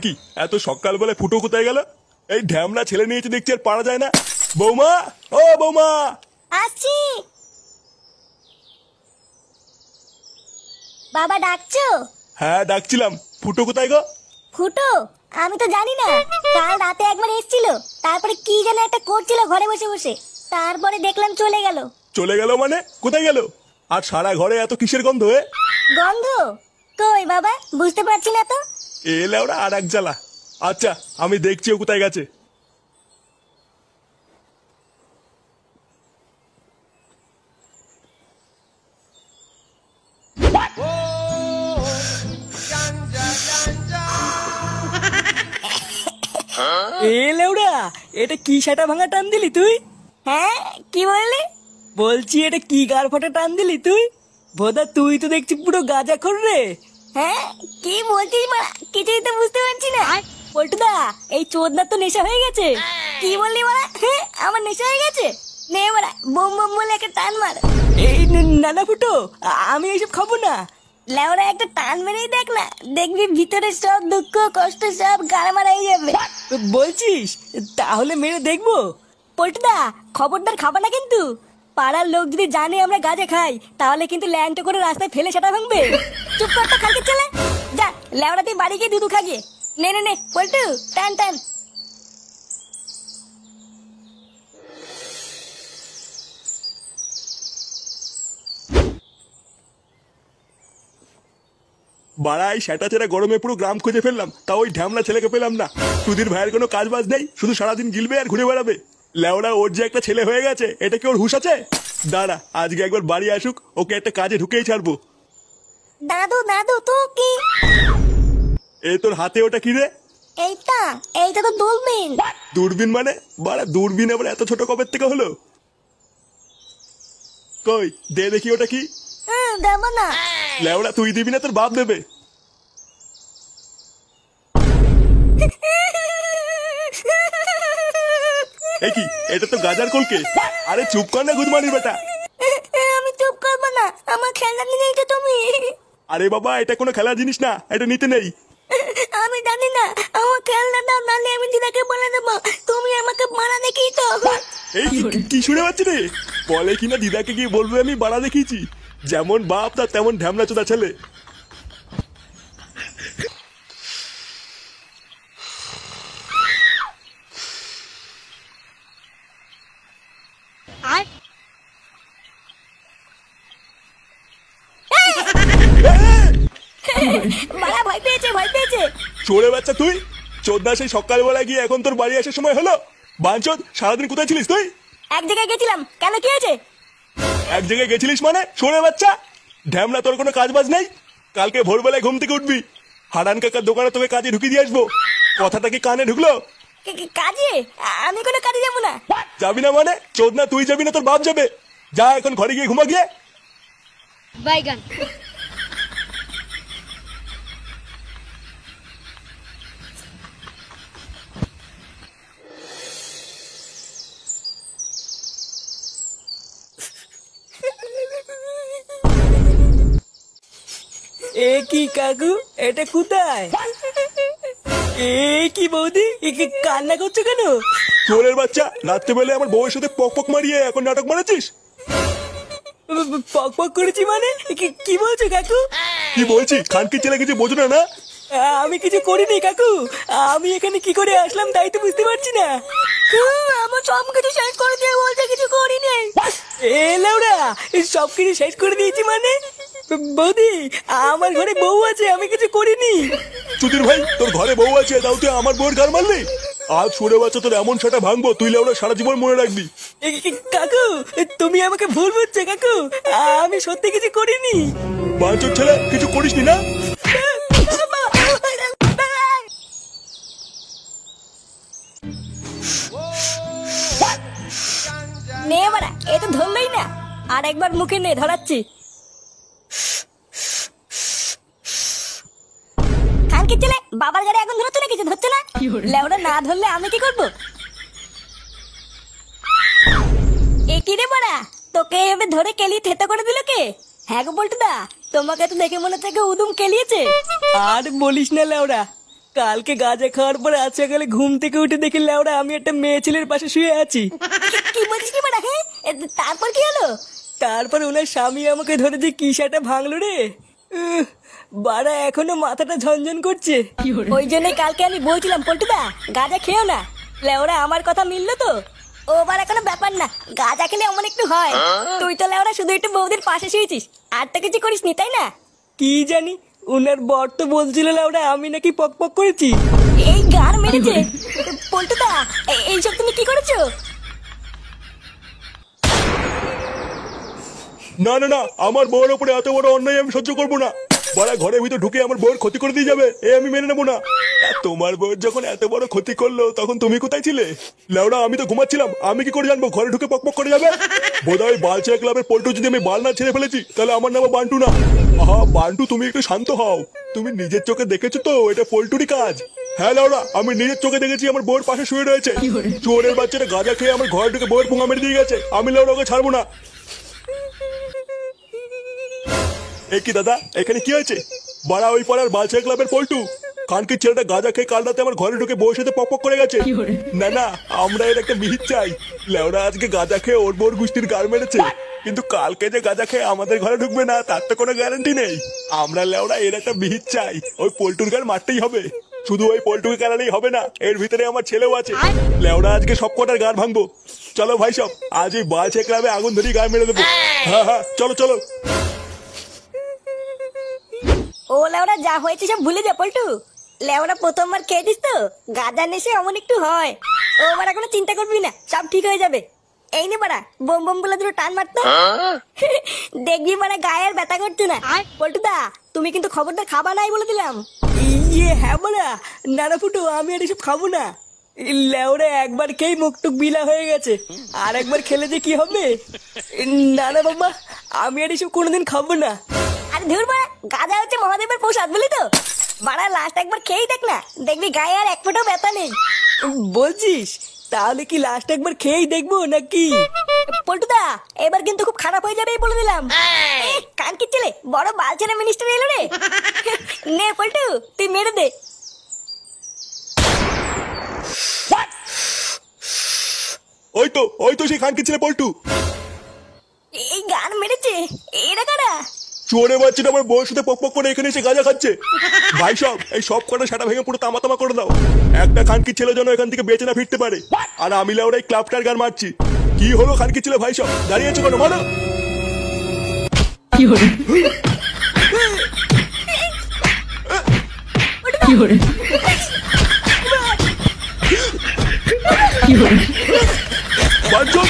কি এত সকালবেলা ফুটো কোথায় গেল? এই ঢ্যামলা ছেলে নিয়েছে দেখছি, আর পারা যায় না। বৌমা, ও বৌমা। আসছি। বাবা ডাকছো? হ্যাঁ ডাকছিলাম। ফুটো কোথায় গো? ফুটো? আমি তো জানি না। কাল রাতে একবার এসেছিল, তারপরে কি যেন একটা করছিল ঘরে বসে বসে, তারপরে দেখলাম চলে গেল। চলে গেল মানে কোথায় গেল? আর সারা ঘরে এত কিসের গন্ধ? গন্ধ? কই বাবা, বুঝতে পারছি না তো। এলে ওরা আর এক জ্বালা। আচ্ছা আমি দেখছি ও কোথায় গেছে। এ লেউড়া, এটা কি সেটা ভাঙা টান দিলি তুই? হ্যাঁ, কি বললি? বলছি এটা কি গার ফাটা টান দিলি তুই? ভোদা তুই তো দেখছি পুরো গাঁজা খোর রে। হ্যাঁ, কি বলছিস মারা? কিছুই তো বুঝতে পারছি না। পল্টুদা, এই চোদনার তো নেশা হয়ে গেছে। কি বললি মারা? হ্যাঁ, আমার নেশা হয়ে গেছে। নে মারা, বোম বোম বলে একটা টান মার। এই নানা ফুটো, আমি এইসব খাবো না। লেওরা একটা টান মেরেই দেখ না, দেখবি ভিতরে সব দুঃখ কষ্ট সব গাড়মারাই যাবে। বলছিস? তাহলে মেরে দেখবো। পল্টুদা, খবরদার খাবা না কিন্তু। পাড়ার লোক যদি জানে আমরা গাঁজা খাই, তাহলে কিন্তু ল্যাংটো করে রাস্তায় ফেলে সেটা ভাঙবে। চুপ কর তো খালকে ছেলে। যা, লেওরা তুই বাড়ি গিয়ে দুধু খাগিয়ে। নে নে নে পল্টু, টান টান। বাড়াই সেটা ছেড়ে গরমে পুরো গ্রাম খুঁজে ফেললাম, তা ওই ঢ্যামলা ছেলেকে পেলাম না। সুধীর ভাইয়ের কোনো কাজ বাজ নেই, শুধু সারাদিন গিলবে আর ঘুরে বেড়াবে। লেওড়া ওর যে একটা ছেলে হয়ে গেছে, এটা কি ওর হুঁশ আছে? দাঁড়া আজকে একবার বাড়ি আসুক, ওকে একটা কাজে ঢুকেই ছাড়বো। দাদু দাদু তো কি? এ তোর হাতে ওটা কি রে? এইটা এইটা তো দূরবীন। দূরবীন মানে? বাড়া দূরবীন আবার এত ছোট কবের থেকে হলো? কই দে দেখি ওটা কি। দেবো না। লেওড়া তুই দিবি না, তোর বাপ দেবে। এ কি, এটা তো গাজার কলকে। আরে চুপ কর না গুদমানির বেটা। আমি চুপ করবো না, আমার খেলনা নিয়ে তো তুমি। আরে বাবা এটা কোনো খেলার জিনিস না, এটা নিতে নেই। আমি জানি না, আমার খেলনা দাও, নালে আমি দিদাকে বলে দেবো তুমি আমাকে মারা দেখিয়ে তো। এই কি শুনে পাচ্ছি রে? বলে কিনা দিদাকে গিয়ে বলবে আমি বাড়া দেখিয়েছি। যেমন বাপ তার তেমন ঢ্যামলা চোদা ছেলে। মারা ভয় পেয়েছে ভয় পেয়েছে। চোরে বাচ্চা তুই, চোদনা সেই সকালবেলা গিয়ে এখন তোর বাড়ি আসার সময় হলো? বাঞ্চোদ সারাদিন কোথায় ছিলিস তুই? এক জায়গায় গেছিলাম, কেন কি হয়েছে? এক জায়গায় গেছিলিস মানে? চোরে বাচ্চা ঢ্যামলা, তোর কোনো কাজ বাজ নেই? কালকে ভোরবেলায় ঘুম থেকে উঠবি, হারান কাকার দোকানে তোকে কাজে ঢুকিয়ে দিয়ে আসবো। কথাটা কি কানে ঢুকলো? কাজে? আমি কোনো কাজে যাবো না। যাবি না মানে? চোদনা তুই যাবি না, তোর বাপ যাবে। যা এখন ঘরে গিয়ে ঘুমা গিয়ে। বাইগান। এ কি কাকু, এটা কোথায়? এ কি বৌদি, কান্না করছো কেন? চোরের বাচ্চা, রাত্রেবেলা আমার বউয়ের সাথে পক পক মারিয়ে এখন নাটক মারাচ্ছিস? পক পক করেছি মানে? কি বলছো কাকু? কি বলছি? খানকির ছেলে কিছু বোঝো না? আমি কিছু করিনি কাকু, আমি এখানে কি করে আসলাম তাই তো বুঝতে পারছি না। আমার সব কিছু শেষ করে দিয়ে বলছে কিছু করিনি। এ লাউড়া, সবকিছু শেষ করে দিয়েছি মানে? বৌদি, আমার ঘরে বউ আছে, আমি কিছু করিনি। সুধীর ভাই তোর ঘরে বউ আছে, তাও তুই আমার বউয়ের গার মারলি? আজ সরে বাচ্চা তোর এমন সেটা ভাঙবো, তুই লেওড়া সারা জীবন মনে রাখবি। কাকু তুমি আমাকে ভুল বুঝছো কাকু, আমি সত্যি কিছু করিনি। বাঞ্চোর ছেলে, কিছু করিসনি না? নে বাড়া, এ তো ধরলই না। আর একবার মুখে নে, ধরাচ্ছি। খানকির ছেলে, বাবার গাড়ি এখন ধরছে না, কিছু ধরছে না। লেওড়া না ধরলে আমি কি করবো? এ কি রে বাড়া, তোকে এভাবে ধরে কেলিয়ে থেতো করে দিল কে? হ্যাঁ গো পল্টুদা, তোমাকে তো দেখে মনে হচ্ছে উদুম কেলিয়েছে। আর বলিস না লেওড়া, কালকে গাঁজা খাওয়ার পর আজ সকালে ঘুম থেকে উঠে দেখি লেওড়া আমি একটা মেয়ে ছেলের পাশে শুয়ে আছি। কি বলছিস কি বাড়া? হ্যাঁ, তারপর কি হলো? তারপর ওনার স্বামী আমাকে ধরে যে কি সেটা ভাঙলো রে। বাড়া এখনো মাথাটা ঝনঝন করছে। ওই জন্যই কালকে আমি বলছিলাম পল্টুদা গাঁজা খেও না। লেওরা আমার কথা মিললো তো? ও বাড়া কোনো ব্যাপার না, গাঁজা খেলে অমন একটু হয়। তুই তো লেওরা শুধু একটু বৌদির পাশে শুয়েছিস, আর তো কিছু করিসনি, তাই না? কি জানি, উনার বর তো বলছিল লেওড়া আমি নাকি পক পক করেছি। এই গান মেরেছে। পল্টুদা এইসব তুমি কি করেছো? না না না, আমার বউয়ের উপরে এত বড় অন্যায় আমি সহ্য করবো না। বড়া ঘরের ভিতর ঢুকে আমার বউয়ের ক্ষতি করে দিয়ে যাবে, এ আমি মেনে নেবো না। আর তোমার বউয়ের যখন এত বড় ক্ষতি করলো তখন তুমি কোথায় ছিলে? লেওড়া আমি তো ঘুমাচ্ছিলাম, আমি কি করে জানবো ঘরে ঢুকে পকপক করে যাবে? বোধহয় বালচা ক্লাবের পল্টু যদি আমি বাল না ছেড়ে ফেলেছি তাহলে আমার নাম বান্টু না। আহা বান্টু, তুমি একটু শান্ত হও। তুমি নিজের চোখে দেখেছো তো এটা পল্টুরই কাজ? হ্যাঁ লেওড়া, আমি নিজের চোখে দেখেছি আমার বউয়ের পাশে শুয়ে রয়েছে। চোরের বাচ্চাটা গাঁজা খেয়ে আমার ঘরে ঢুকে বউয়ের পুঙা মেরে দিয়ে গেছে, আমি লেওড়া ওকে ছাড়বো না। এ কি দাদা, এখানে কি হয়েছে? বাড়া ওই পাড়ার বালচা ক্লাবের পল্টু কানকির ছেলেটা গাঁজা খেয়ে কাল রাতে আমার ঘরে ঢুকে বউয়ের সাথে পক পক করে গেছে। না না, আমরা এর একটা বিহিত চাই। লেওরা আজকে গাঁজা খেয়ে ওর বউর গুষ্টির গাল মেরেছে, কিন্তু কালকে যে গাঁজা খেয়ে আমাদের ঘরে ঢুকবে না তার তো কোনো গ্যারান্টি নেই। আমরা লেওরা এর একটা বিহিত চাই, ওই পল্টুর গাল মারতেই হবে। শুধু ওই পল্টুকে কারণেই হবে না, এর ভিতরে আমার ছেলেও আছে। লেওরা আজকে সব কটার গান ভাঙবো। চলো ভাই সব, আজ ওই বালচা ক্লাবে আগুন ধরিয়ে গায়ে মেরে দেবো। হ্যাঁ হ্যাঁ, চলো চলো। ও লেওরা যা হয়েছে সব ভুলে যা পল্টু। লেওরা প্রথমবার খেয়েছিস তো, গাঁজা নেশে অমন একটু হয়। ও বাড়া কোনো চিন্তা করবি না, সব ঠিক হয়ে যাবে। এই নে বাড়া বোম বোম বলে দুটো টান মারতো, দেখবি মানে গায়ে আর ব্যথা করছে না। পল্টুদা তুমি কিন্তু খবরদার খাবা নাই বলে দিলাম। ইয়ে হ্যাঁ বলা, নানা ফুটু আমি আর এসব খাবো না। লেওরা একবার খেয়ে মুখটুক বিলা হয়ে গেছে, আর একবার খেলে যে কি হবে। না না বাবা, আমি আর এসব কোনোদিন খাবো না। আর ধুর বাড়া, গাঁজা হচ্ছে মহাদেবের প্রসাদ বলি তো। বাড়া লাস্ট একবার খেয়েই দেখ না, দেখবি গায়ে আর এক ফোঁটাও ব্যথা নেই। বলছিস? তাহলে কি লাস্ট একবার খেয়েই দেখবো নাকি? পল্টুদা এবার কিন্তু খুব খারাপ হয়ে যাবে বলে দিলাম। কান কি ছেলে, বড় বালচেনা মিনিস্টার এলো রে। নে পল্টু তুই মেরে দে। ওই তো সেই খানকি ছেলে পল্টু। এই গান মেরেছে, এরা কারা? চোরে বাচ্চাটা আমার বউয়ের সাথে পক পক করে এখানে এসে গাঁজা খাচ্ছে। ভাই সব, এই সব কটা সাটা ভেঙে পুরো তামা তামা করে দাও। একটা খানকি ছেলে যেন এখান থেকে বেঁচে না ফিরতে পারে। আর আমি লেওরা এই ক্লাবটার গান মারছি। কি হলো খানকি ছেলে ভাই সব, দাঁড়িয়ে আছো কেন বলো? বাঞ্চন